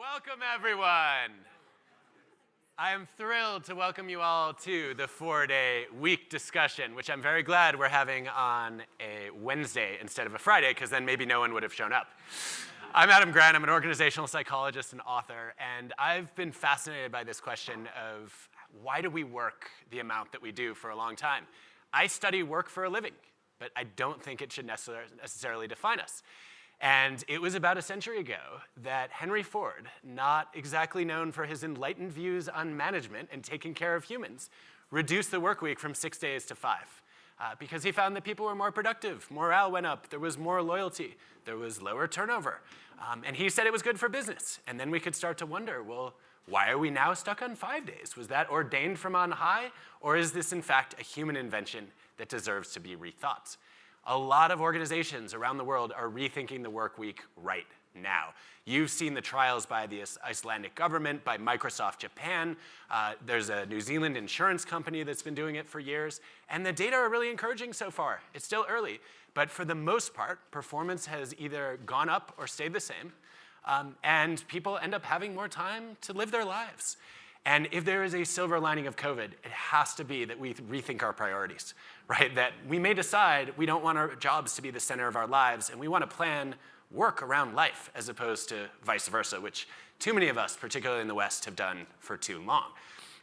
Welcome, everyone. I am thrilled to welcome you all to the 4-day week discussion, which I'm very glad we're having on a Wednesday instead of a Friday, because then maybe no one would have shown up. I'm Adam Grant. I'm an organizational psychologist and author, and I've been fascinated by this question of why do we work the amount that we do for a long time? I study work for a living, but I don't think it should necessarily define us. And it was about a century ago that Henry Ford, not exactly known for his enlightened views on management and taking care of humans, reduced the work week from 6 days to 5. Because he found that people were more productive, morale went up, there was more loyalty, there was lower turnover. And he said it was good for business. And then we could start to wonder, well, why are we now stuck on 5 days? Was that ordained from on high? Or is this in fact a human invention that deserves to be rethought? A lot of organizations around the world are rethinking the work week right now. You've seen the trials by the Icelandic government, by Microsoft Japan. There's a New Zealand insurance company that's been doing it for years. And the data are really encouraging so far. It's still early. But for the most part, performance has either gone up or stayed the same. And people end up having more time to live their lives. And if there is a silver lining of COVID, it has to be that we rethink our priorities, right? That we may decide we don't want our jobs to be the center of our lives, and we want to plan work around life as opposed to vice versa, which too many of us, particularly in the West, have done for too long.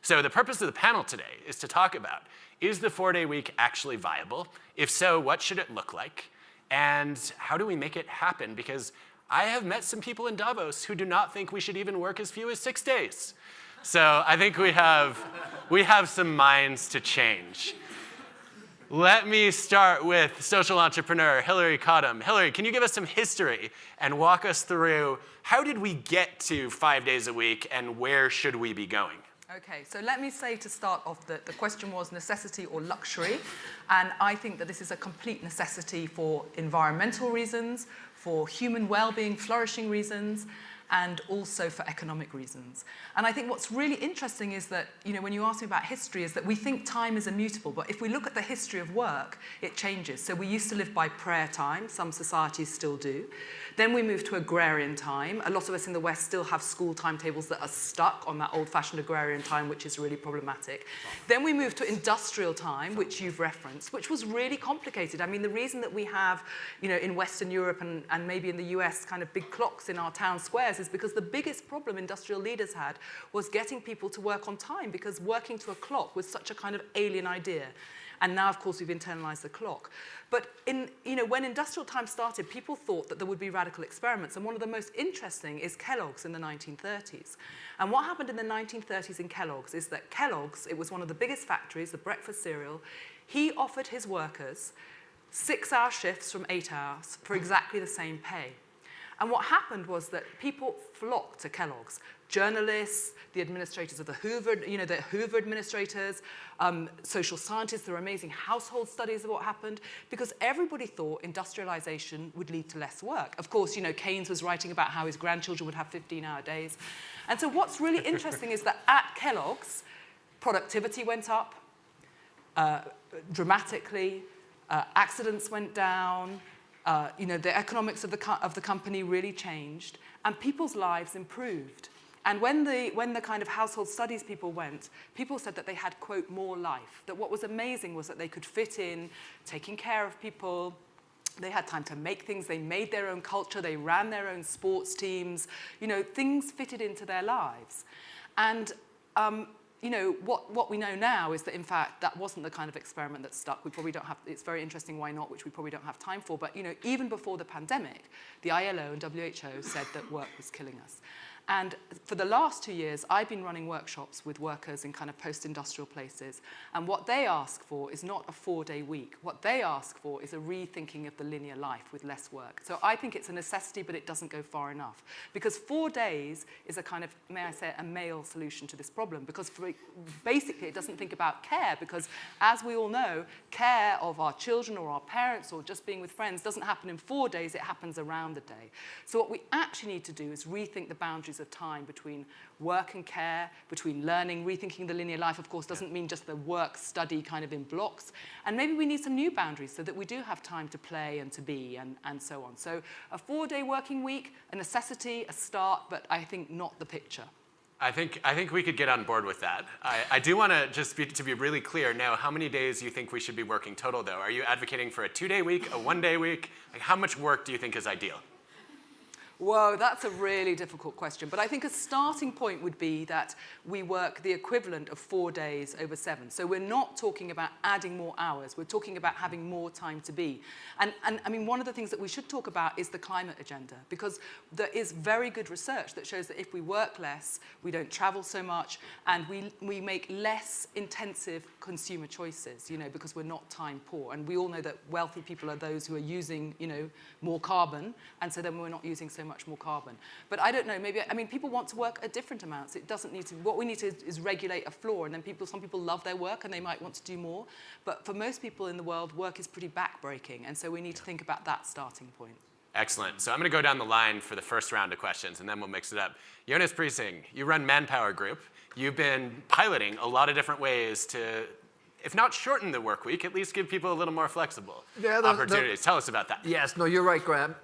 So the purpose of the panel today is to talk about, is the 4-day week actually viable? If so, what should it look like? And how do we make it happen? Because I have met some people in Davos who do not think we should even work as few as 6 days. So I think we have some minds to change. Let me start with social entrepreneur Hillary Cottom. Hillary, can you give us some history and walk us through how did we get to 5 days a week and where should we be going? Okay, so let me say to start off that the question was necessity or luxury, and I think that this is a complete necessity for environmental reasons, for human well-being, flourishing reasons, and also for economic reasons. And I think what's really interesting is that, when you ask me about history, is that we think time is immutable, but if we look at the history of work, it changes. So we used to live by prayer time, some societies still do. Then we moved to agrarian time. A lot of us in the West still have school timetables that are stuck on that old-fashioned agrarian time, which is really problematic. Then we moved to industrial time, which you've referenced, which was really complicated. I mean, the reason that we have, in Western Europe and maybe in the US, kind of big clocks in our town squares is because the biggest problem industrial leaders had was getting people to work on time, because working to a clock was such a kind of alien idea. And now, of course, we've internalized the clock. But when industrial time started, people thought that there would be radical experiments. And one of the most interesting is Kellogg's in the 1930s. And what happened in the 1930s in Kellogg's is that Kellogg's, it was one of the biggest factories, the breakfast cereal. He offered his workers 6-hour shifts from 8 hours for exactly the same pay. And what happened was that people flocked to Kellogg's. Journalists, the administrators of the Hoover administrators, social scientists, there were amazing household studies of what happened, because everybody thought industrialization would lead to less work. Of course, Keynes was writing about how his grandchildren would have 15-hour days. And so what's really interesting is that at Kellogg's, productivity went up dramatically, accidents went down, the economics of the company really changed, and people's lives improved. And when the kind of household studies people went, people said that they had, quote, more life. That what was amazing was that they could fit in, taking care of people. They had time to make things. They made their own culture. They ran their own sports teams. Things fitted into their lives. And what we know now is that, in fact, that wasn't the kind of experiment that stuck. We probably don't have, it's very interesting why not, which we probably don't have time for. But, even before the pandemic, the ILO and WHO said that work was killing us. And for the last 2 years, I've been running workshops with workers in kind of post-industrial places. And what they ask for is not a 4-day week. What they ask for is a rethinking of the linear life with less work. So I think it's a necessity, but it doesn't go far enough. Because 4 days is a kind of, may I say, a male solution to this problem. Because basically, it doesn't think about care. Because as we all know, care of our children or our parents or just being with friends doesn't happen in 4 days. It happens around the day. So what we actually need to do is rethink the boundaries boundaries of time between work and care, between learning, rethinking the linear life, of course, doesn't mean just the work-study kind of in blocks. And maybe we need some new boundaries so that we do have time to play and to be and so on. So a 4-day working week, a necessity, a start, but I think not the picture. I think we could get on board with that. I do want to just to be really clear now, how many days you think we should be working total, though? Are you advocating for a 2-day week, a 1-day week? Like, how much work do you think is ideal? Whoa, that's a really difficult question. But I think a starting point would be that we work the equivalent of 4 days over 7. So we're not talking about adding more hours. We're talking about having more time to be. And I mean, one of the things that we should talk about is the climate agenda, because there is very good research that shows that if we work less, we don't travel so much, and we make less intensive consumer choices, because we're not time poor. And we all know that wealthy people are those who are using, more carbon, and so then we're not using so much more carbon. But I don't know, people want to work at different amounts. It doesn't need to, what we need to is regulate a floor, and then some people love their work and they might want to do more. But for most people in the world, work is pretty backbreaking, and so we need to think about that starting point. Excellent. So I'm going to go down the line for the first round of questions, and then we'll mix it up. Jonas Priesing, you run Manpower Group. You've been piloting a lot of different ways to, if not shorten the work week, at least give people a little more flexible opportunities. Tell us about that. Yes, no, you're right, Graham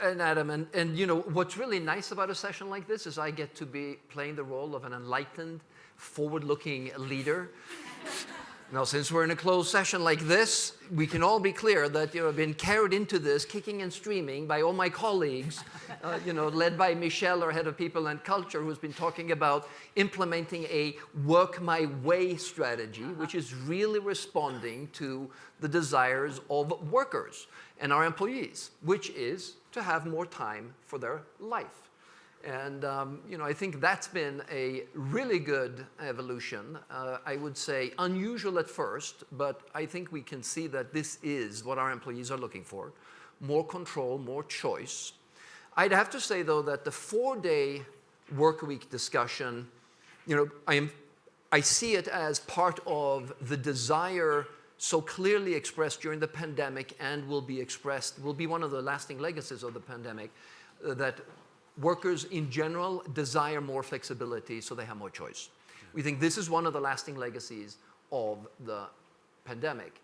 and Adam. And what's really nice about a session like this is I get to be playing the role of an enlightened, forward-looking leader. Now, since we're in a closed session like this, we can all be clear that I've been carried into this, kicking and streaming, by all my colleagues, led by Michelle, our head of people and culture, who's been talking about implementing a work my way strategy, which is really responding to the desires of workers and our employees, which is to have more time for their life. And I think that's been a really good evolution. I would say unusual at first, but I think we can see that this is what our employees are looking for: more control, more choice. I'd have to say, though, that the 4-day work week discussion, I see it as part of the desire so clearly expressed during the pandemic, and will be one of the lasting legacies of the pandemic, that workers in general desire more flexibility so they have more choice. We think this is one of the lasting legacies of the pandemic.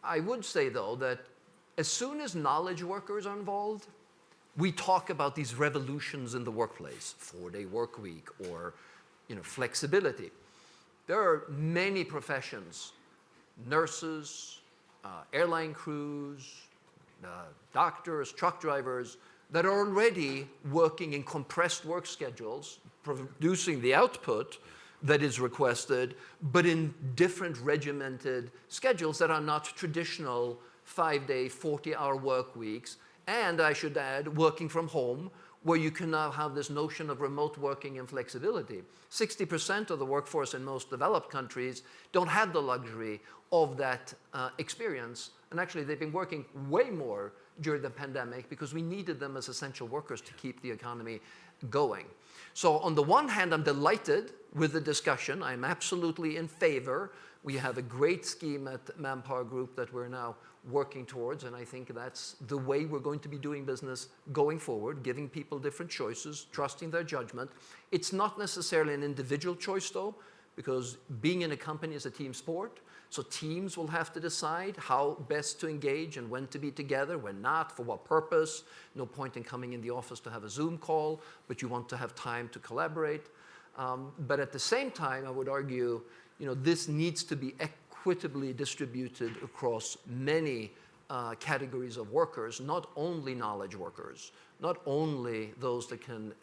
I would say, though, that as soon as knowledge workers are involved, we talk about these revolutions in the workplace, 4-day work week, or flexibility. There are many professions, nurses, airline crews, doctors, truck drivers, that are already working in compressed work schedules, producing the output that is requested, but in different regimented schedules that are not traditional 5-day, 40-hour work weeks. And I should add, working from home, where you can now have this notion of remote working and flexibility. 60% of the workforce in most developed countries don't have the luxury of that experience. And actually, they've been working way more during the pandemic because we needed them as essential workers to keep the economy going. So on the one hand, I'm delighted with the discussion. I'm absolutely in favor. We have a great scheme at Manpower Group that we're now working towards, and I think that's the way we're going to be doing business going forward, giving people different choices, trusting their judgment. It's not necessarily an individual choice, though, because being in a company is a team sport. So teams will have to decide how best to engage and when to be together, when not, for what purpose. No point in coming in the office to have a Zoom call, but you want to have time to collaborate. But at the same time, I would argue, this needs to be equitably distributed across many categories of workers, not only knowledge workers, not only those that can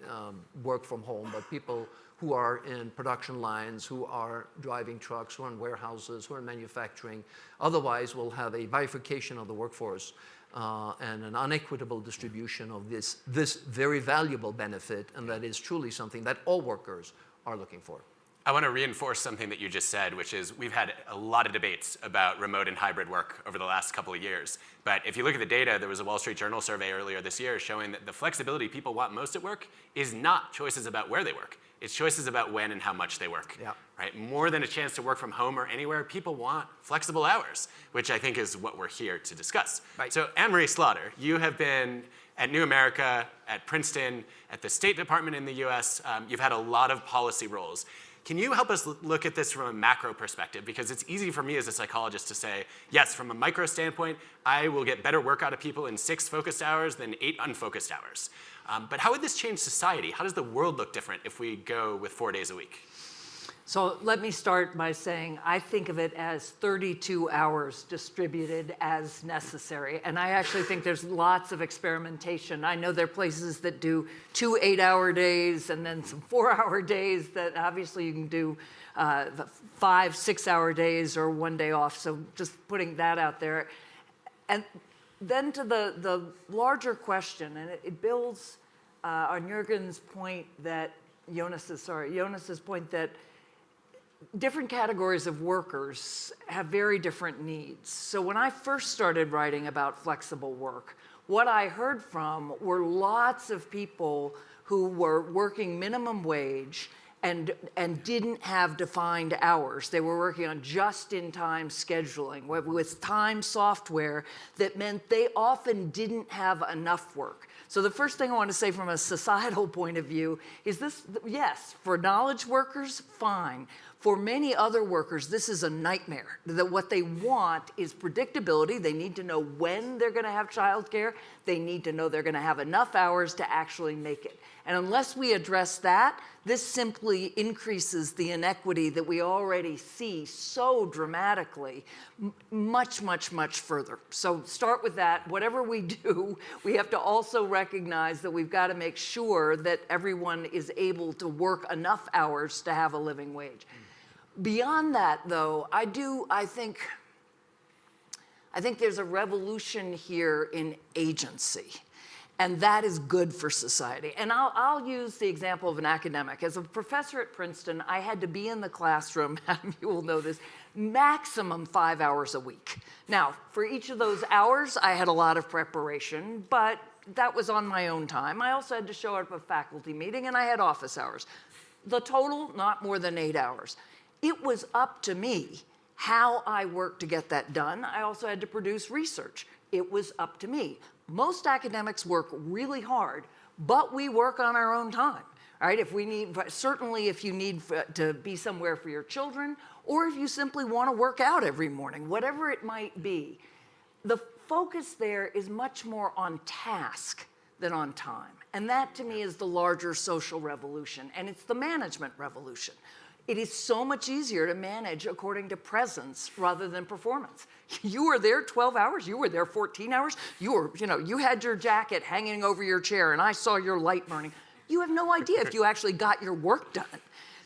work from home, but people who are in production lines, who are driving trucks, who are in warehouses, who are in manufacturing. Otherwise, we'll have a bifurcation of the workforce and an unequitable distribution of this very valuable benefit, and that is truly something that all workers are looking for. I want to reinforce something that you just said, which is we've had a lot of debates about remote and hybrid work over the last couple of years. But if you look at the data, there was a Wall Street Journal survey earlier this year showing that the flexibility people want most at work is not choices about where they work. It's choices about when and how much they work. Yeah. Right? More than a chance to work from home or anywhere, people want flexible hours, which I think is what we're here to discuss. Right. So Anne-Marie Slaughter, you have been at New America, at Princeton, at the State Department in the US. You've had a lot of policy roles. Can you help us look at this from a macro perspective? Because it's easy for me as a psychologist to say, yes, from a micro standpoint, I will get better work out of people in 6 focused hours than 8 unfocused hours. But how would this change society? How does the world look different if we go with 4 days a week? So let me start by saying I think of it as 32 hours distributed as necessary. And I actually think there's lots of experimentation. I know there are places that do 2 8-hour days and then some 4-hour days that obviously you can do 5 6-hour days or 1 day off. So just putting that out there. And then to the larger question, and it builds on Jürgen's point that, Jonas's point that different categories of workers have very different needs. So when I first started writing about flexible work, what I heard from were lots of people who were working minimum wage and didn't have defined hours. They were working on just-in-time scheduling with time software that meant they often didn't have enough work. So the first thing I want to say from a societal point of view is this, yes, for knowledge workers, fine. For many other workers, this is a nightmare. That what they want is predictability. They need to know when they're going to have childcare. They need to know they're going to have enough hours to actually make it. And unless we address that, this simply increases the inequity that we already see so dramatically, much, much, much further. So start with that. Whatever we do, we have to also recognize that we've got to make sure that everyone is able to work enough hours to have a living wage. Beyond that, though, I think there's a revolution here in agency. And that is good for society. And I'll use the example of an academic. As a professor at Princeton, I had to be in the classroom, you will know this, maximum 5 hours a week. Now, for each of those hours, I had a lot of preparation, but that was on my own time. I also had to show up at a faculty meeting, and I had office hours. The total, not more than 8 hours. It was up to me how I worked to get that done. I also had to produce research. It was up to me. Most academics work really hard, but we work on our own time, right? Certainly if you need to be somewhere for your children, or if you simply want to work out every morning, whatever it might be, the focus there is much more on task than on time. And that to me is the larger social revolution, and it's the management revolution. It is so much easier to manage according to presence rather than performance. You were there 12 hours, you were there 14 hours, you had your jacket hanging over your chair and I saw your light burning. You have no idea if you actually got your work done.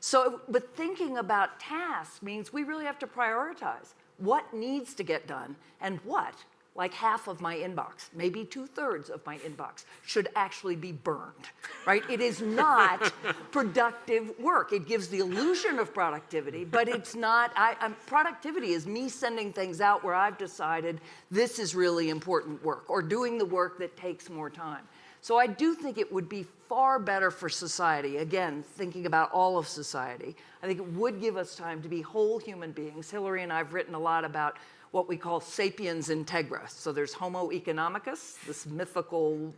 So, but thinking about tasks means we really have to prioritize what needs to get done and what, like half of my inbox, maybe 2/3 of my inbox, should actually be burned, right? It is not productive work. It gives the illusion of productivity, but it's not, productivity is me sending things out where I've decided this is really important work, or doing the work that takes more time. So I do think it would be far better for society, again, thinking about all of society. I think it would give us time to be whole human beings. Hillary and I have written a lot about what we call sapiens integra. So there's Homo economicus, this mythical,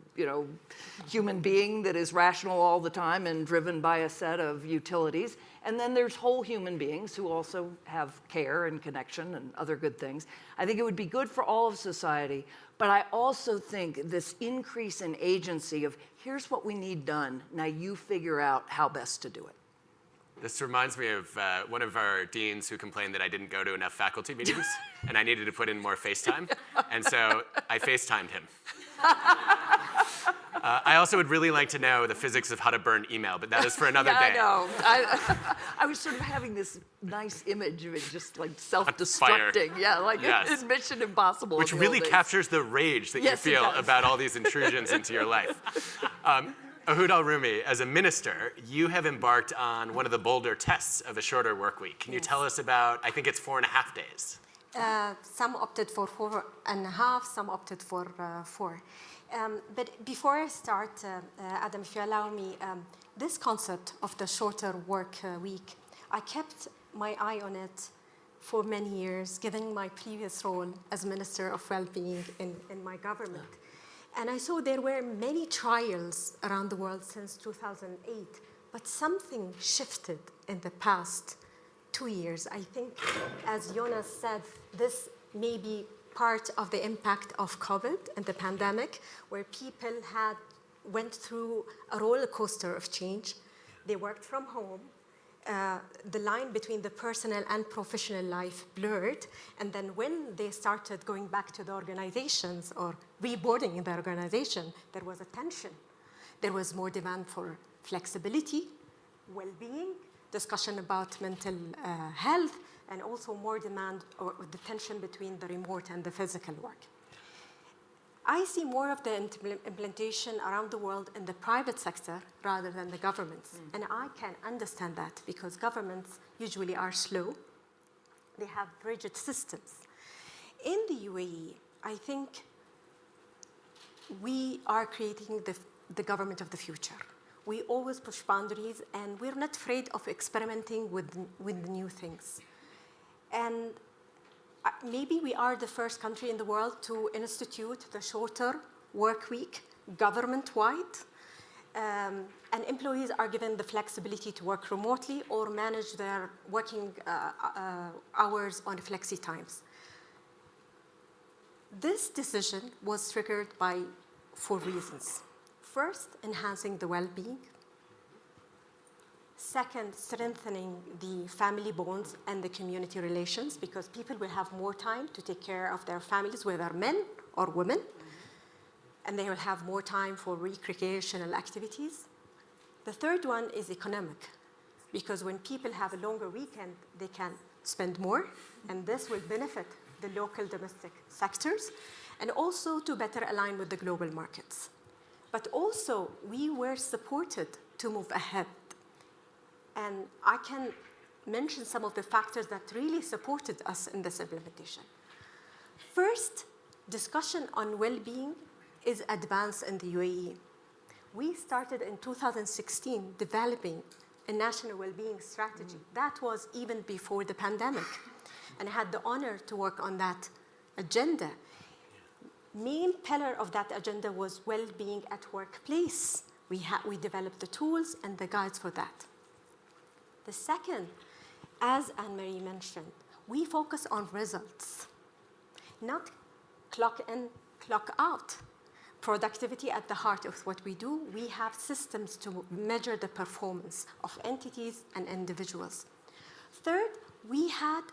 human being that is rational all the time and driven by a set of utilities. And then there's whole human beings who also have care and connection and other good things. I think it would be good for all of society, but I also think this increase in agency of here's what we need done, now you figure out how best to do it. This reminds me of one of our deans who complained that I didn't go to enough faculty meetings and I needed to put in more FaceTime. And so I FaceTimed him. I also would really like to know the physics of how to burn email, but that is for another day. I know. I was sort of having this nice image of it just like self-destructing. Yeah, like Yes. in Mission Impossible. Which really captures the rage that Yes, you it feel does. about all these intrusions into your life. Ahood al-Rumi, as a minister, you have embarked on one of the bolder tests of a shorter work week. Can you tell us about, I think it's 4.5 days. Some opted for 4.5, some opted for 4. But before I start, Adam, if you allow me, this concept of the shorter work week, I kept my eye on it for many years, given my previous role as Minister of Well-being in my government. And I saw there were many trials around the world since 2008, but something shifted in the past 2 years. I think, as Jonas said, this may be part of the impact of COVID and the pandemic, where people went through a roller coaster of change. They worked from home. The line between the personal and professional life blurred. And then when they started going back to the organizations or reboarding in the organization, there was a tension. There was more demand for flexibility, well-being, discussion about mental health, and also more demand or the tension between the remote and the physical work. I see more of the implementation around the world in the private sector rather than the governments. And I can understand that because governments usually are slow. They have rigid systems. In the UAE, I think we are creating the government of the future. We always push boundaries, and we're not afraid of experimenting with new things. And maybe we are the first country in the world to institute the shorter work week government-wide. And employees are given the flexibility to work remotely or manage their working hours on flexi times. This decision was triggered by 4 reasons. First, enhancing the well-being. Second, strengthening the family bonds and the community relations, because people will have more time to take care of their families, whether men or women. And they will have more time for recreational activities. The third one is economic, because when people have a longer weekend, they can spend more, and this will benefit the local domestic sectors, and also to better align with the global markets. But also, we were supported to move ahead. And I can mention some of the factors that really supported us in this implementation. First, discussion on well-being is advanced in the UAE. We started in 2016 developing a national well-being strategy. That was even before the pandemic. And I had the honor to work on that agenda. Main pillar of that agenda was well-being at workplace. We developed the tools and the guides for that. The second, as Anne-Marie mentioned, we focus on results, not clock in, clock out. Productivity at the heart of what we do. We have systems to measure the performance of entities and individuals. Third, we had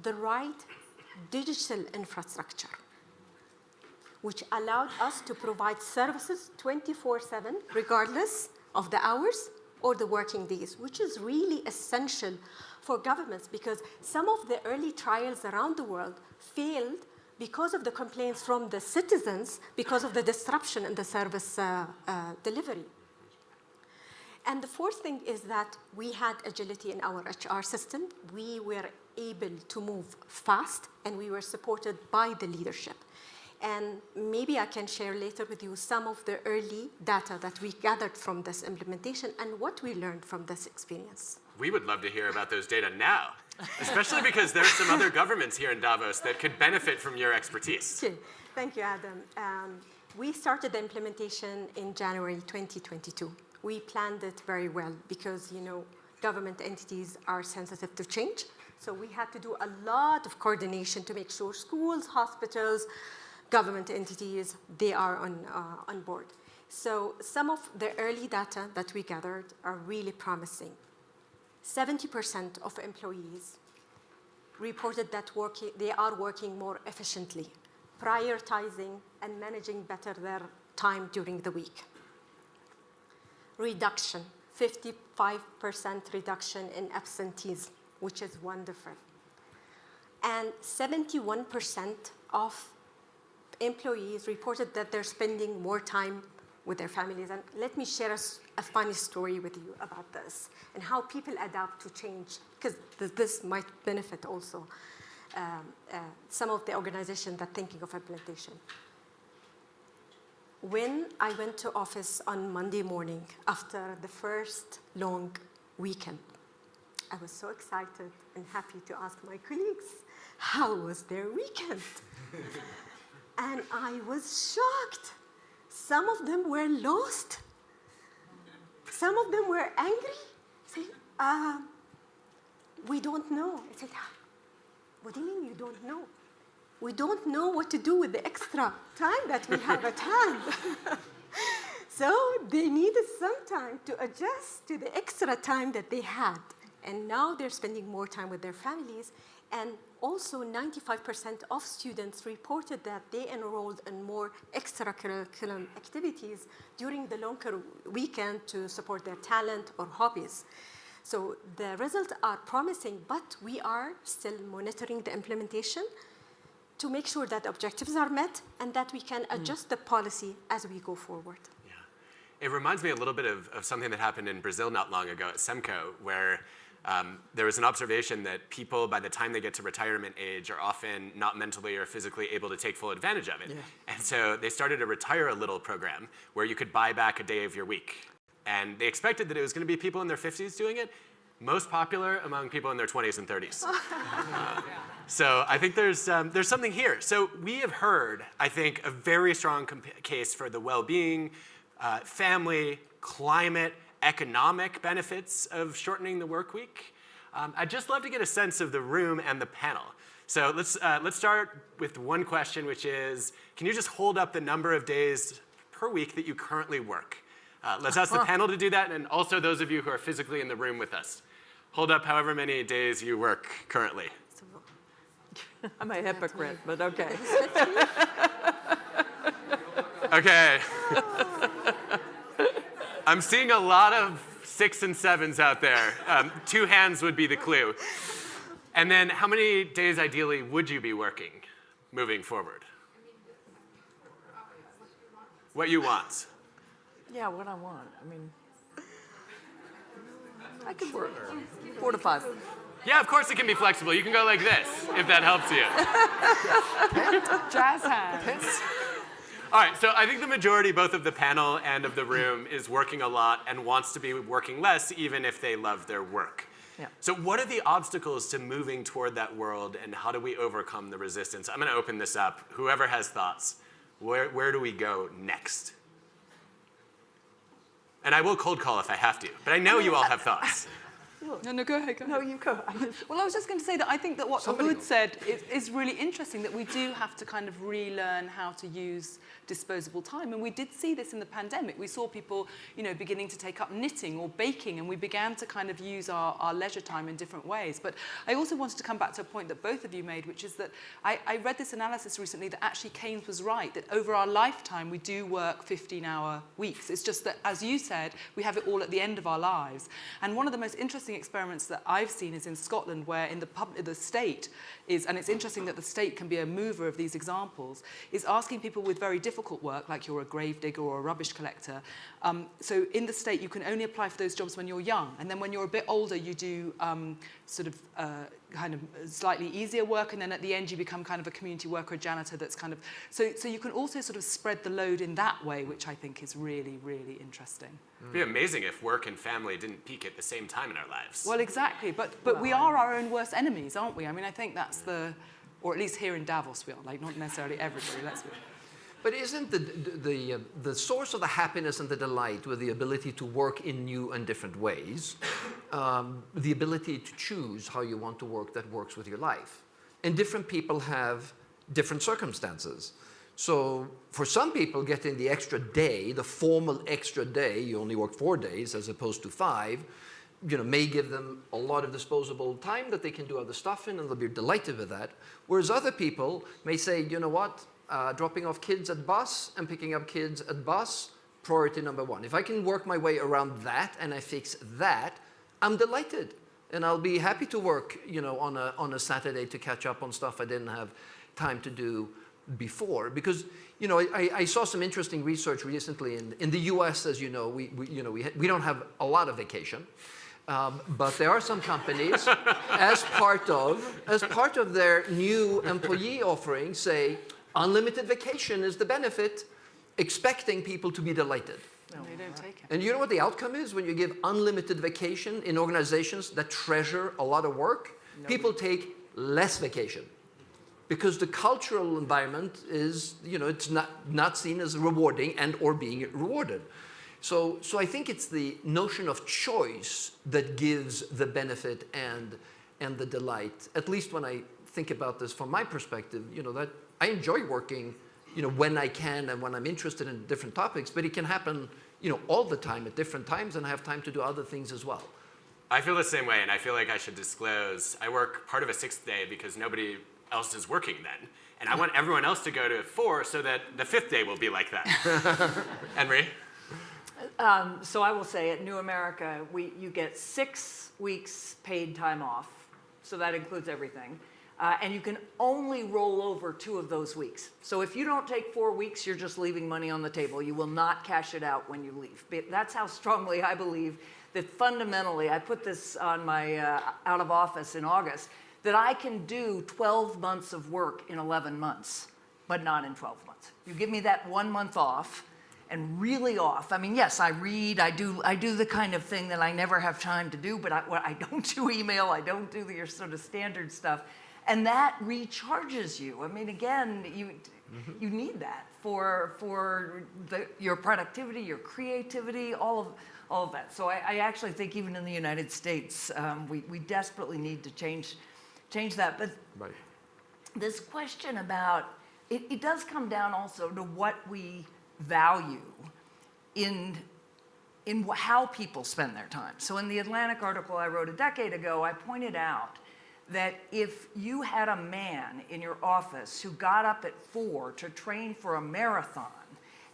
the right digital infrastructure, which allowed us to provide services 24/7, regardless of the hours or the working days, which is really essential for governments, because some of the early trials around the world failed because of the complaints from the citizens, because of the disruption in the service delivery. And the fourth thing is that we had agility in our HR system. We were able to move fast, and we were supported by the leadership. And maybe I can share later with you some of the early data that we gathered from this implementation and what we learned from this experience. We would love to hear about those data now, especially because there are some other governments here in Davos that could benefit from your expertise. Okay. Thank you, Adam. We started the implementation in January 2022. We planned it very well because, government entities are sensitive to change. So we had to do a lot of coordination to make sure schools, hospitals, government entities, they are on board. So some of the early data that we gathered are really promising. 70% of employees reported that they are working more efficiently, prioritizing and managing better their time during the week. Reduction, 55% reduction in absentees, which is wonderful. And 71% of employees reported that they're spending more time with their families. And let me share a funny story with you about this and how people adapt to change, because this might benefit also some of the organizations that are thinking of implementation. When I went to office on Monday morning after the first long weekend, I was so excited and happy to ask my colleagues, how was their weekend? And I was shocked. Some of them were lost. Some of them were angry. Saying, we don't know. I said, what do you mean you don't know? We don't know what to do with the extra time that we have at hand. So they needed some time to adjust to the extra time that they had. And now they're spending more time with their families. And also 95% of students reported that they enrolled in more extracurricular activities during the longer weekend to support their talent or hobbies. So the results are promising, but we are still monitoring the implementation to make sure that objectives are met and that we can adjust the policy as we go forward. Yeah. It reminds me a little bit of something that happened in Brazil not long ago at SEMCO, where there was an observation that people, by the time they get to retirement age, are often not mentally or physically able to take full advantage of it. Yeah. And so they started a Retire a Little program where you could buy back a day of your week. And they expected that it was going to be people in their 50s doing it, most popular among people in their 20s and 30s. So I think there's something here. So we have heard, I think, a very strong case for the well-being, family, climate, economic benefits of shortening the work week. I'd just love to get a sense of the room and the panel. So let's start with one question, which is, can you just hold up the number of days per week that you currently work? Let's ask the panel to do that, and also those of you who are physically in the room with us. Hold up however many days you work currently. I'm a hypocrite, but okay. Okay. I'm seeing a lot of 6s and 7s out there. 2 hands would be the clue. And then how many days ideally would you be working moving forward? What you want. Yeah, what I want. I mean, I could work 4 to 5. Yeah, of course it can be flexible. You can go like this, if that helps you. Jazz hands. All right, so I think the majority, both of the panel and of the room, is working a lot and wants to be working less, even if they love their work. Yeah. So what are the obstacles to moving toward that world, and how do we overcome the resistance? I'm going to open this up. Whoever has thoughts, where do we go next? And I will cold call if I have to, but I know you all have thoughts. No, go ahead. No, you go. Well, I was just going to say that I think that what Abud said is really interesting, that we do have to kind of relearn how to use disposable time. And we did see this in the pandemic. We saw people, beginning to take up knitting or baking, and we began to kind of use our leisure time in different ways. But I also wanted to come back to a point that both of you made, which is that I read this analysis recently that actually Keynes was right, that over our lifetime we do work 15-hour weeks. It's just that, as you said, we have it all at the end of our lives. And one of the most interesting experiments that I've seen is in Scotland, where in the state is, and it's interesting that the state can be a mover of these examples, is asking people with very difficult work, like you're a grave digger or a rubbish collector. So in the state, you can only apply for those jobs when you're young. And then when you're a bit older, you do kind of slightly easier work. And then at the end, you become kind of a community worker, a janitor that's kind of... So you can also sort of spread the load in that way, which I think is really, really interesting. It'd be amazing if work and family didn't peak at the same time in our lives. Well, exactly. But we are our own worst enemies, aren't we? I mean, I think that's or at least here in Davos we are, like not necessarily everybody, let's be. But isn't the source of the happiness and the delight with the ability to work in new and different ways, the ability to choose how you want to work that works with your life? And different people have different circumstances. So for some people, getting the extra day, the formal extra day, you only work 4 days as opposed to 5, may give them a lot of disposable time that they can do other stuff in, and they'll be delighted with that. Whereas other people may say, you know what, dropping off kids at bus and picking up kids at bus, priority number 1. If I can work my way around that and I fix that, I'm delighted. And I'll be happy to work, on a Saturday to catch up on stuff I didn't have time to do before, because I saw some interesting research recently in the U.S. As you know, we don't have a lot of vacation, but there are some companies as part of their new employee offering say unlimited vacation is the benefit, expecting people to be delighted. No, they don't take it. And you know what the outcome is when you give unlimited vacation in organizations that treasure a lot of work? People take less vacation because the cultural environment is, it's not seen as rewarding and or being rewarded. So I think it's the notion of choice that gives the benefit and the delight. At least when I think about this from my perspective, that I enjoy working, when I can and when I'm interested in different topics, but it can happen, all the time at different times, and I have time to do other things as well. I feel the same way, and I feel like I should disclose. I work part of a 6th day because nobody else is working then. And I want everyone else to go to 4 so that the 5th day will be like that. Henry? So I will say at New America, you get 6 weeks paid time off. So that includes everything. And you can only roll over 2 of those weeks. So if you don't take 4 weeks, you're just leaving money on the table. You will not cash it out when you leave. But that's how strongly I believe that fundamentally, I put this on my out of office in August, that I can do 12 months of work in 11 months, but not in 12 months. You give me that 1 month off, and really off. I mean, yes, I read, I do the kind of thing that I never have time to do, but I don't do email, I don't do your sort of standard stuff. And that recharges you. I mean, again, you need that for your productivity, your creativity, all of that. So I actually think even in the United States, we desperately need to change that. But right. This question about, it does come down also to what we value in how people spend their time. So in the Atlantic article I wrote a decade ago, I pointed out that if you had a man in your office who got up at 4 to train for a marathon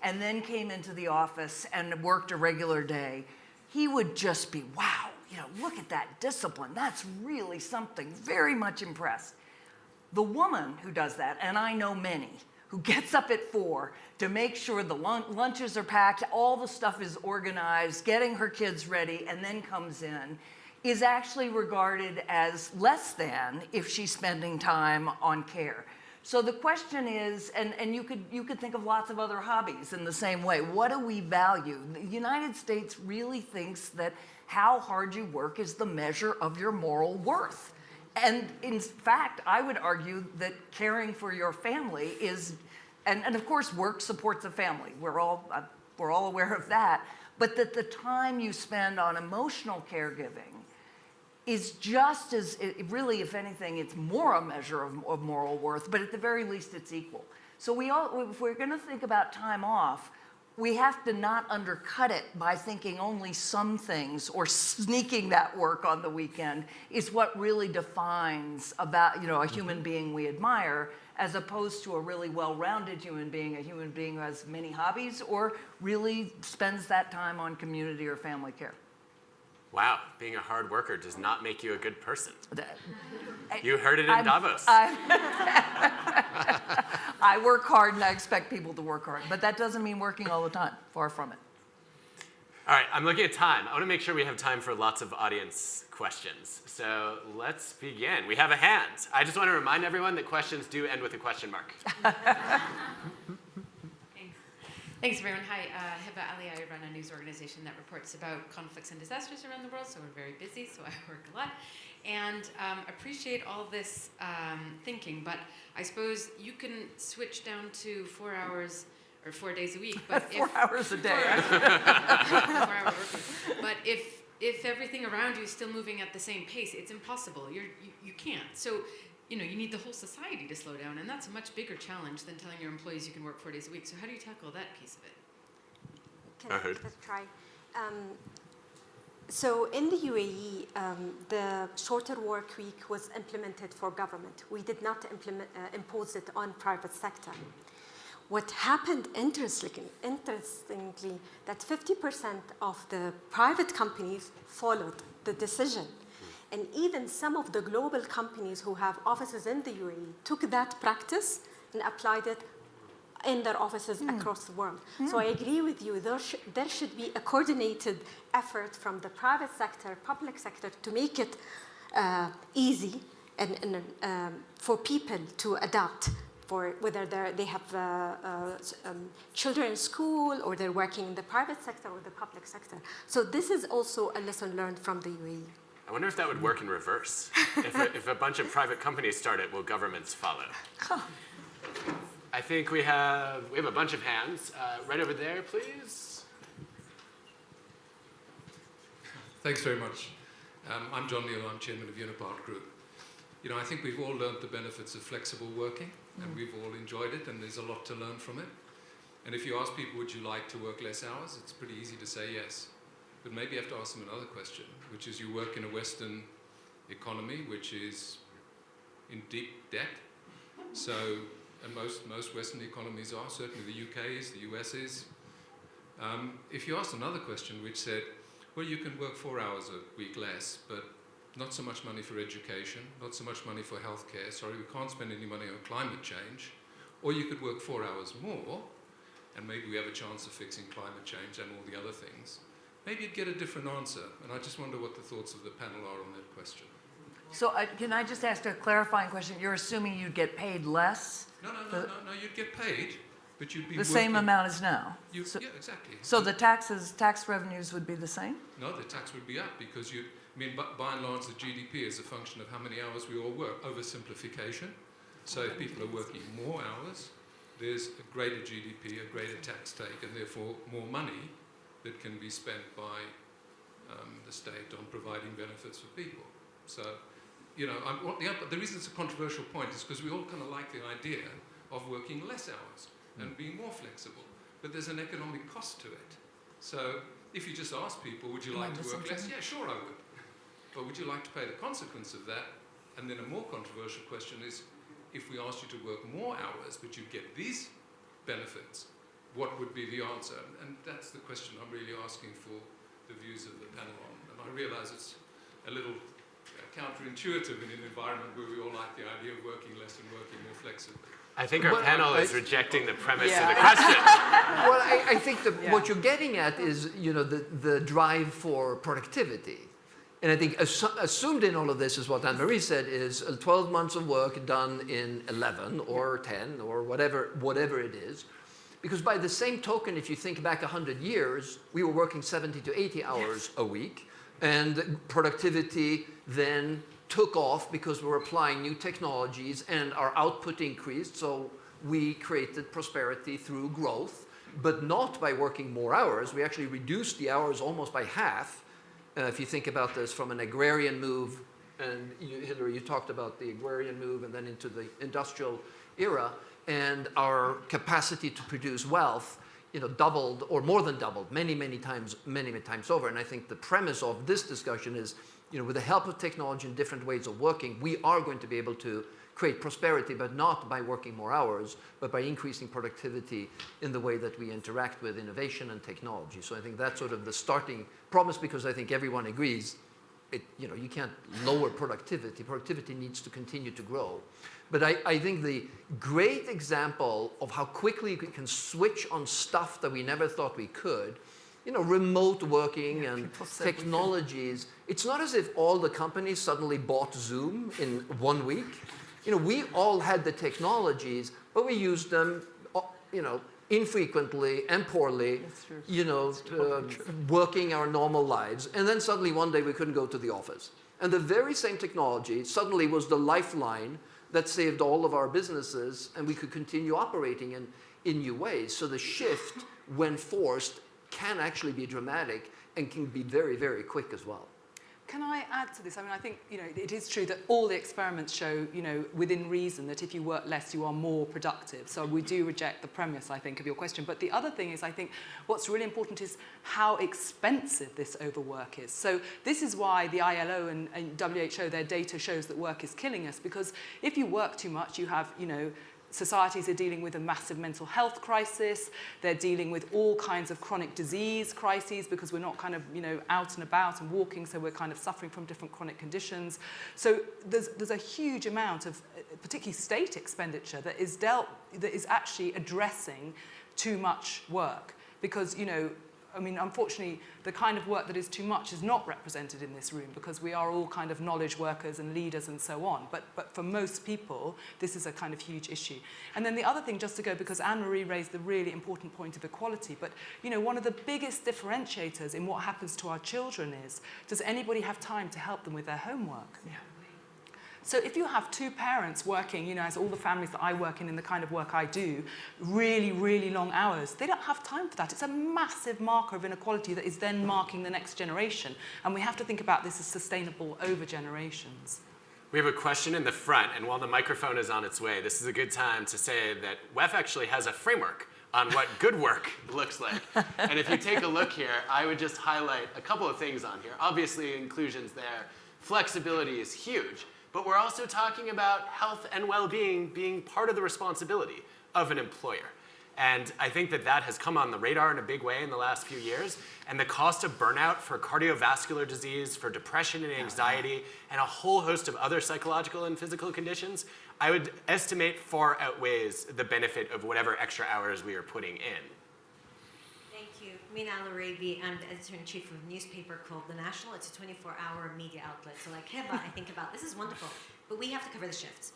and then came into the office and worked a regular day, he would just be, wow, look at that discipline. That's really something. Very much impressed. The woman who does that, and I know many, who gets up at 4 to make sure the lunches are packed, all the stuff is organized, getting her kids ready, and then comes in, is actually regarded as less than if she's spending time on care. So the question is, and you could think of lots of other hobbies in the same way. What do we value? The United States really thinks that how hard you work is the measure of your moral worth. And in fact, I would argue that caring for your family is, and of course work supports a family. We're all aware of that. But that the time you spend on emotional caregiving is just as, really, if anything, it's more a measure of moral worth, but at the very least it's equal. So if we're gonna think about time off, we have to not undercut it by thinking only some things or sneaking that work on the weekend is what really defines about a human being we admire, as opposed to a really well-rounded human being, a human being who has many hobbies or really spends that time on community or family care. Wow, being a hard worker does not make you a good person. You heard it in Davos. I work hard and I expect people to work hard, but that doesn't mean working all the time. Far from it. All right, I'm looking at time. I want to make sure we have time for lots of audience questions. So let's begin. We have a hand. I just want to remind everyone that questions do end with a question mark. Thanks, everyone. Hi, Hiba Ali. I run a news organization that reports about conflicts and disasters around the world, so we're very busy, so I work a lot. And appreciate all this thinking, but I suppose you can switch down to 4 hours or 4 days a week. But 4 hours a day. 4-hour work week. But if everything around you is still moving at the same pace, it's impossible. You can't. So you need the whole society to slow down, and that's a much bigger challenge than telling your employees you can work 4 days a week. So how do you tackle that piece of it? Can I try? So in the UAE, the shorter work week was implemented for government. We did not impose it on private sector. What happened, interestingly, that 50% of the private companies followed the decision. And even some of the global companies who have offices in the UAE took that practice and applied it in their offices across the world. So I agree with you. There should be a coordinated effort from the private sector, public sector, to make it easy and for people to adapt, for whether they have children in school or they're working in the private sector or the public sector. So this is also a lesson learned from the UAE. I wonder if that would work in reverse. If a bunch of private companies start it, will governments follow? I think we have a bunch of hands. Right over there, please. Thanks very much. I'm John Neal, I'm chairman of Unipart Group. You know, I think we've all learned the benefits of flexible working, and we've all enjoyed it, and there's a lot to learn from it. And if you ask people, would you like to work less hours, it's pretty easy to say yes. But maybe you have to ask them another question, which is you work in a Western economy, which is in deep debt. So, and most Western economies are, certainly the UK is, the US is. If you asked another question which said, well, you can work 4 hours a week less, but not so much money for education, not so much money for healthcare, sorry, we can't spend any money on climate change, or you could work 4 hours more, and maybe we have a chance of fixing climate change and all the other things. Maybe you'd get a different answer, and I just wonder what the thoughts of the panel are on that question. So can I just ask a clarifying question? You're assuming you'd get paid less? No, you'd get paid, but you'd be The same amount as now? Yeah, exactly. So the tax revenues would be the same? No, the tax would be up because by and large, the GDP is a function of how many hours we all work, oversimplification. So if people are working more hours, there's a greater GDP, a greater tax take, and therefore more money that can be spent by the state on providing benefits for people. So, you know, the reason it's a controversial point is because we all kind of like the idea of working less hours and being more flexible, but there's an economic cost to it. So if you just ask people, would you like to work less? Yeah, sure I would. But would you like to pay the consequence of that? And then a more controversial question is, if we asked you to work more hours, but you'd get these benefits, what would be the answer? And that's the question I'm really asking for the views of the panel on. And I realize it's a little counterintuitive in an environment where we all like the idea of working less and working more flexibly. I think our panel is rejecting the premise of the question. Well, I think what you're getting at is, you know, the drive for productivity. And I think assumed in all of this is what Anne-Marie said is 12 months of work done in 11 or 10 or whatever it is. Because by the same token, if you think back 100 years, we were working 70 to 80 hours a week. And productivity then took off because we were applying new technologies and our output increased. So we created prosperity through growth, but not by working more hours. We actually reduced the hours almost by half. If you think about this from an agrarian move, and Hillary, you talked about the agrarian move and then into the industrial era, and our capacity to produce wealth, you know, doubled or more than doubled many times over. And I think the premise of this discussion is, you know, with the help of technology and different ways of working, we are going to be able to create prosperity, but not by working more hours, but by increasing productivity in the way that we interact with innovation and technology. So I think that's sort of the starting promise, because I think everyone agrees, you know, you can't lower productivity. Productivity needs to continue to grow. But I think the great example of how quickly we can switch on stuff that we never thought we could, you know, remote working and technologies. It's not as if all the companies suddenly bought Zoom in 1 week. You know, we all had the technologies, but we used them, you know, infrequently and poorly, you know, working our normal lives. And then suddenly one day we couldn't go to the office. And the very same technology suddenly was the lifeline that saved all of our businesses, and we could continue operating in new ways. So the shift, when forced, can actually be dramatic and can be very, very quick as well. Can I add to this? I mean, I think, you know, it is true that all the experiments show, you know, within reason, that if you work less, you are more productive. So we do reject the premise, I think, of your question. But the other thing is, I think, what's really important is how expensive this overwork is. So this is why the ILO and WHO, their data shows that work is killing us. Because if you work too much, you have, you know, societies are dealing with a massive mental health crisis. They're dealing with all kinds of chronic disease crises because we're not kind of, out and about and walking, so we're kind of suffering from different chronic conditions. So there's a huge amount of, particularly state expenditure, that is actually addressing too much work because, unfortunately, the kind of work that is too much is not represented in this room because we are all kind of knowledge workers and leaders and so on. But for most people, this is a kind of huge issue. And then the other thing, just to go, because Anne-Marie raised the really important point of equality, but one of the biggest differentiators in what happens to our children is, does anybody have time to help them with their homework? Yeah. So if you have two parents working, as all the families that I work in the kind of work I do, really, really long hours, they don't have time for that. It's a massive marker of inequality that is then marking the next generation. And we have to think about this as sustainable over generations. We have a question in the front, and while the microphone is on its way, this is a good time to say that WEF actually has a framework on what good work looks like. And if you take a look here, I would just highlight a couple of things on here. Obviously, inclusion's there. Flexibility is huge. But we're also talking about health and well-being being part of the responsibility of an employer. And I think that has come on the radar in a big way in the last few years. And the cost of burnout for cardiovascular disease, for depression and anxiety, and a whole host of other psychological and physical conditions, I would estimate far outweighs the benefit of whatever extra hours we are putting in. Mina Al-Arabi, I'm the editor-in-chief of a newspaper called The National. It's a 24-hour media outlet. So like Heba, I think about, this is wonderful, but we have to cover the shifts.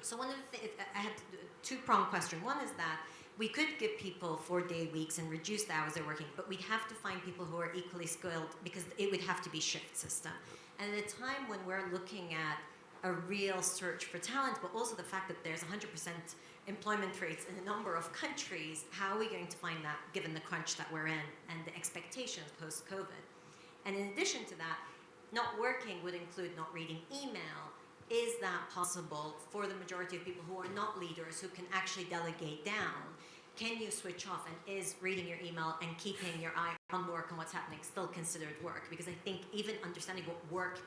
So one of the things, I had a two-pronged question. One is that we could give people 4-day weeks and reduce the hours they're working, but we'd have to find people who are equally skilled because it would have to be shift system. And at a time when we're looking at a real search for talent, but also the fact that there's 100% employment rates in a number of countries, how are we going to find that given the crunch that we're in and the expectations post-COVID? And in addition to that, not working would include not reading email. Is that possible for the majority of people who are not leaders, who can actually delegate down? Can you switch off, and is reading your email and keeping your eye on work and what's happening still considered work? Because I think even understanding what work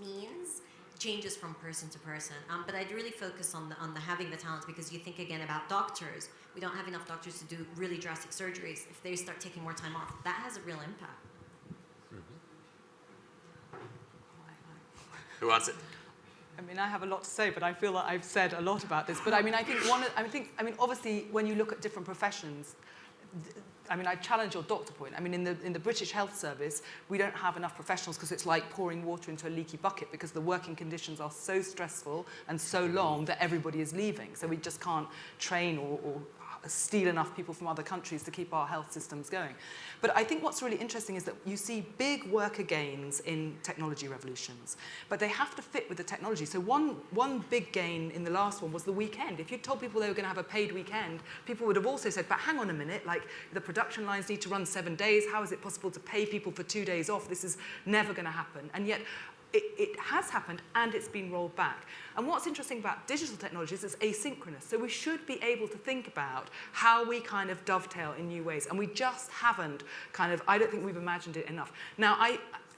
means changes from person to person. But I'd really focus on the having the talent, because you think again about doctors. We don't have enough doctors to do really drastic surgeries. If they start taking more time off, that has a real impact. Who wants it? I mean, I have a lot to say, but I feel that I've said a lot about this. But I mean, I think obviously, when you look at different professions, I challenge your doctor point. I mean, in the British Health Service, we don't have enough professionals because it's like pouring water into a leaky bucket, because the working conditions are so stressful and so long that everybody is leaving. So we just can't train or steal enough people from other countries to keep our health systems going. But I think what's really interesting is that you see big worker gains in technology revolutions, but they have to fit with the technology. So one big gain in the last one was the weekend. If you told people they were going to have a paid weekend, people would have also said, but hang on a minute, like the production lines need to run 7 days. How is it possible to pay people for 2 days off? This is never going to happen. And yet, it has happened, and it's been rolled back. And what's interesting about digital technologies is it's asynchronous. So we should be able to think about how we kind of dovetail in new ways. And we just haven't I don't think we've imagined it enough. Now,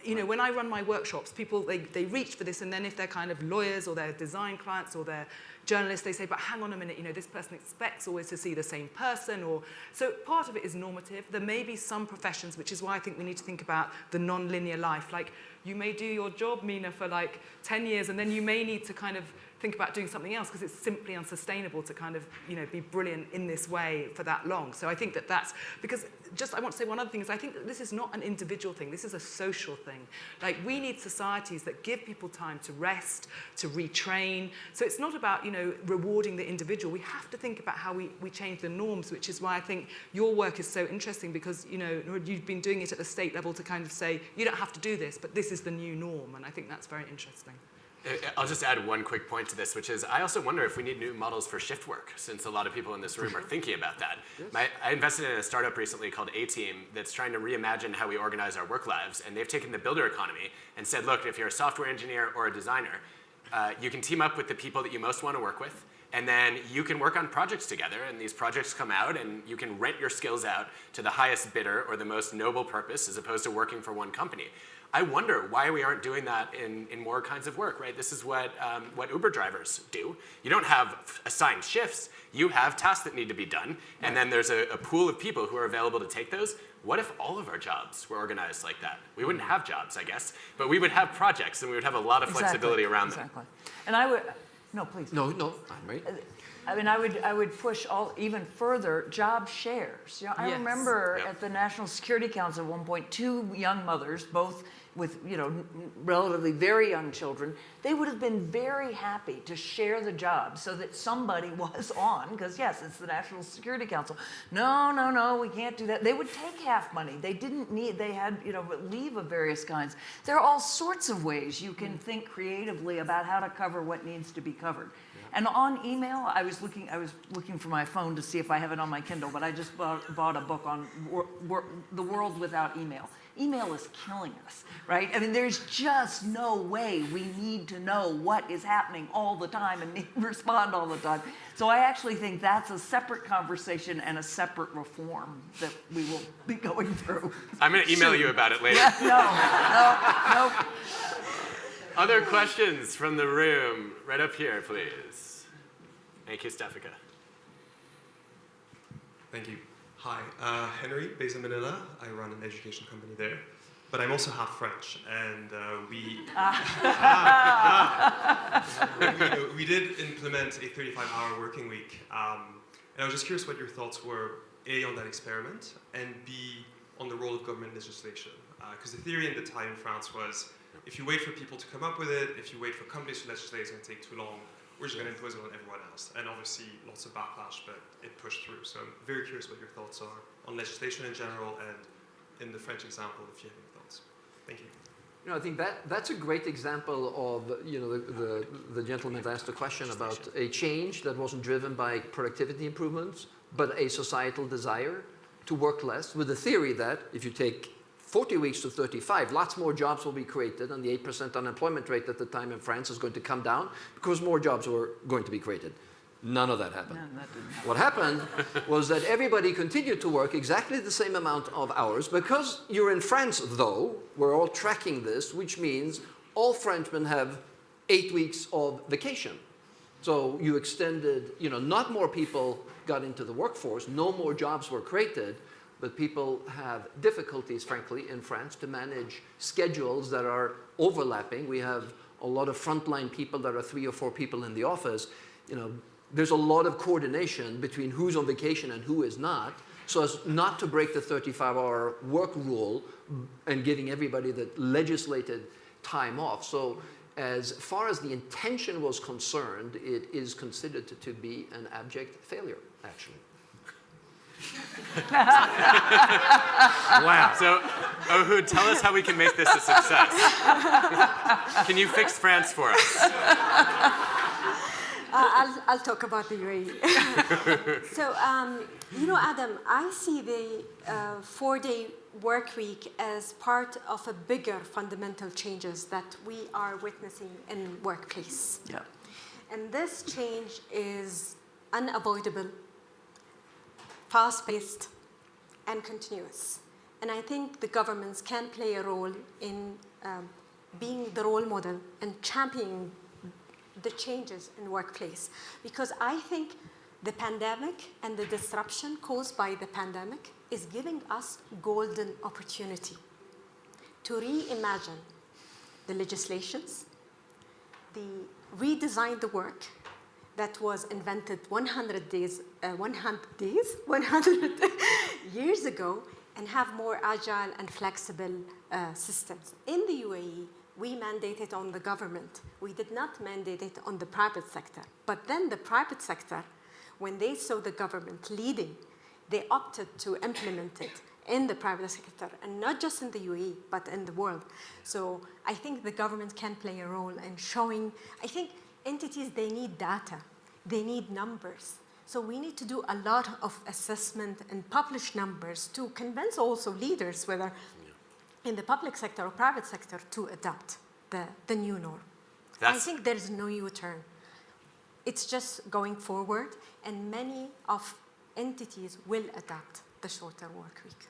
when I run my workshops, people, they reach for this, and then if they're kind of lawyers or they're design clients or they're journalists, they say, but hang on a minute, this person expects always to see the same person. So part of it is normative. There may be some professions, which is why I think we need to think about the non-linear life. Like, you may do your job, Mina, for like 10 years, and then you may need to kind of think about doing something else because it's simply unsustainable to kind of, be brilliant in this way for that long. So I think that's, because I want to say one other thing is I think that this is not an individual thing, this is a social thing. Like, we need societies that give people time to rest, to retrain. So it's not about, rewarding the individual. We have to think about how we change the norms, which is why I think your work is so interesting, because, you've been doing it at the state level to kind of say, you don't have to do this, but this is the new norm. And I think that's very interesting. I'll just add one quick point to this, which is I also wonder if we need new models for shift work, since a lot of people in this room are thinking about that. Yes. I invested in a startup recently called A-Team that's trying to reimagine how we organize our work lives, and they've taken the builder economy and said, look, if you're a software engineer or a designer, you can team up with the people that you most want to work with, And then you can work on projects together, and these projects come out, and you can rent your skills out to the highest bidder or the most noble purpose, as opposed to working for one company. I wonder why we aren't doing that in more kinds of work, right? This is what Uber drivers do. You don't have assigned shifts. You have tasks that need to be done, and then there's a pool of people who are available to take those. What if all of our jobs were organized like that? We wouldn't have jobs, I guess, but we would have projects, and we would have a lot of flexibility around them. Exactly. And I would, no, please. No, I'm right. I mean, I would push even further job shares. You know, I Yes. remember at the National Security Council at one point, 2 young mothers, both with relatively very young children, they would have been very happy to share the job so that somebody was on, because yes, it's the National Security Council. No, we can't do that. They would take half money. They didn't need, they had leave of various kinds. There are all sorts of ways you can think creatively about how to cover what needs to be covered. And on email, I was looking for my phone to see if I have it on my Kindle, but I just bought a book on the world without email. Email is killing us, right? I mean, there's just no way we need to know what is happening all the time and respond all the time. So I actually think that's a separate conversation and a separate reform that we will be going through. I'm going to email you about it later. No. Other questions from the room? Right up here, please. Thank you, Stefika. Thank you. Hi, Henry, based in Manila. I run an education company there. But I'm also half French, and we did implement a 35-hour working week. And I was just curious what your thoughts were, A, on that experiment, and B, on the role of government legislation. Because the theory at the time in France was, if you wait for people to come up with it, if you wait for companies to legislate, it's going to take too long. We're just going to impose it on everyone else. And obviously, lots of backlash, but it pushed through. So I'm very curious what your thoughts are on legislation in general, and in the French example, if you have any thoughts. Thank you. I think that's a great example of, the gentleman asked a question about a change that wasn't driven by productivity improvements, but a societal desire to work less, with the theory that if you take 40 weeks to 35, lots more jobs will be created, and the 8% unemployment rate at the time in France is going to come down because more jobs were going to be created. None of that happened. No, that didn't happen. What happened was that everybody continued to work exactly the same amount of hours. Because you're in France, though, we're all tracking this, which means all Frenchmen have 8 weeks of vacation. So you extended, not more people got into the workforce, no more jobs were created, but people have difficulties, frankly, in France to manage schedules that are overlapping. We have a lot of frontline people that are 3 or 4 people in the office. There's a lot of coordination between who's on vacation and who is not, so as not to break the 35-hour work rule and giving everybody the legislated time off. So as far as the intention was concerned, it is considered to be an abject failure, actually. Wow. So, Ohud, tell us how we can make this a success. Can you fix France for us? I'll talk about the UAE. So, Adam, I see the 4-day work week as part of a bigger fundamental changes that we are witnessing in workplace. Yeah. And this change is unavoidable, fast-paced, and continuous. And I think the governments can play a role in being the role model and championing the changes in workplace. Because I think the pandemic and the disruption caused by the pandemic is giving us golden opportunity to reimagine the legislations, redesign the work that was invented 100 years ago, and have more agile and flexible systems. In the UAE, we mandated on the government. We did not mandate it on the private sector. But then the private sector, when they saw the government leading, they opted to implement it in the private sector, and not just in the UAE, but in the world. So I think the government can play a role in showing, I think entities, they need data, they need numbers. So we need to do a lot of assessment and publish numbers to convince also leaders, whether in the public sector or private sector, to adopt the new norm. I think there's no U-turn. it's just going forward, and many of entities will adapt the shorter work week.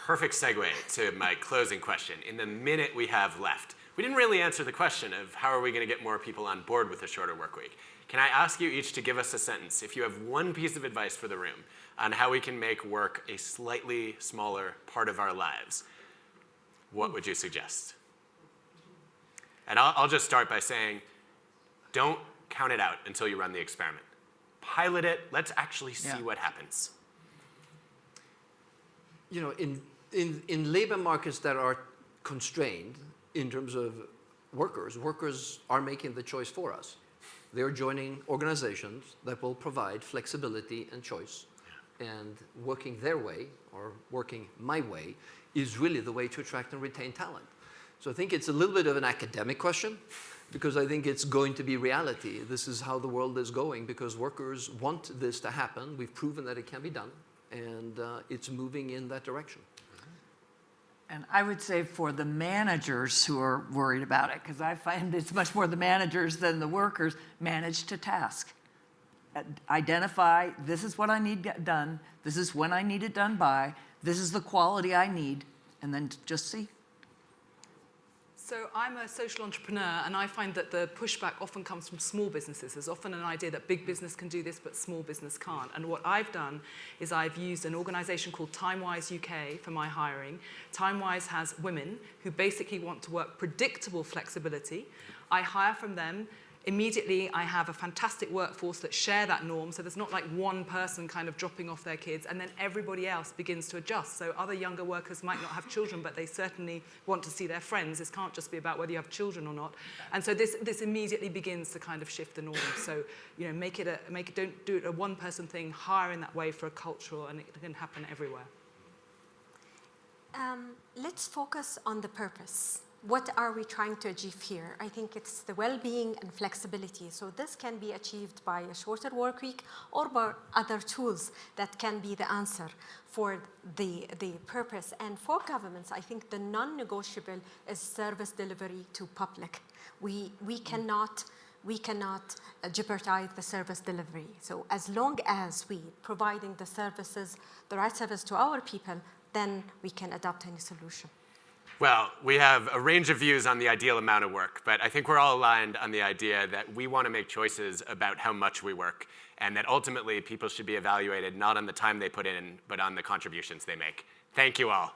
Perfect segue to my closing question. In the minute we have left, we didn't really answer the question of how are we going to get more people on board with a shorter work week. Can I ask you each to give us a sentence, if you have one piece of advice for the room on how we can make work a slightly smaller part of our lives, what would you suggest? And I'll just start by saying, don't count it out until you run the experiment. Pilot it, let's actually see what happens. You know, in labor markets that are constrained in terms of workers are making the choice for us. They're joining organizations that will provide flexibility and choice. And working their way, or working my way, is really the way to attract and retain talent. So I think it's a little bit of an academic question, because I think it's going to be reality. This is how the world is going, because workers want this to happen. We've proven that it can be done, and it's moving in that direction. And I would say for the managers who are worried about it, because I find it's much more the managers than the workers, manage to task. Identify, this is what I need done, this is when I need it done by, this is the quality I need, and then just see. So I'm a social entrepreneur, and I find that the pushback often comes from small businesses. There's often an idea that big business can do this, but small business can't. And what I've done is I've used an organization called TimeWise UK for my hiring. TimeWise has women who basically want to work predictable flexibility. I hire from them. Immediately, I have a fantastic workforce that share that norm, so there's not like one person kind of dropping off their kids, and then everybody else begins to adjust. So other younger workers might not have children, but they certainly want to see their friends. This can't just be about whether you have children or not. And so this immediately begins to kind of shift the norm. So, you know, don't do it a one-person thing, hire in that way for a cultural, and it can happen everywhere. Let's focus on the purpose. What are we trying to achieve here? I think it's the well-being and flexibility. So this can be achieved by a shorter work week or by other tools that can be the answer for the purpose. And for governments, I think the non-negotiable is service delivery to public. We cannot jeopardize the service delivery. So as long as we providing the services, the right service to our people, then we can adopt any solution. Well, we have a range of views on the ideal amount of work, but I think we're all aligned on the idea that we want to make choices about how much we work, and that ultimately people should be evaluated not on the time they put in, but on the contributions they make. Thank you all.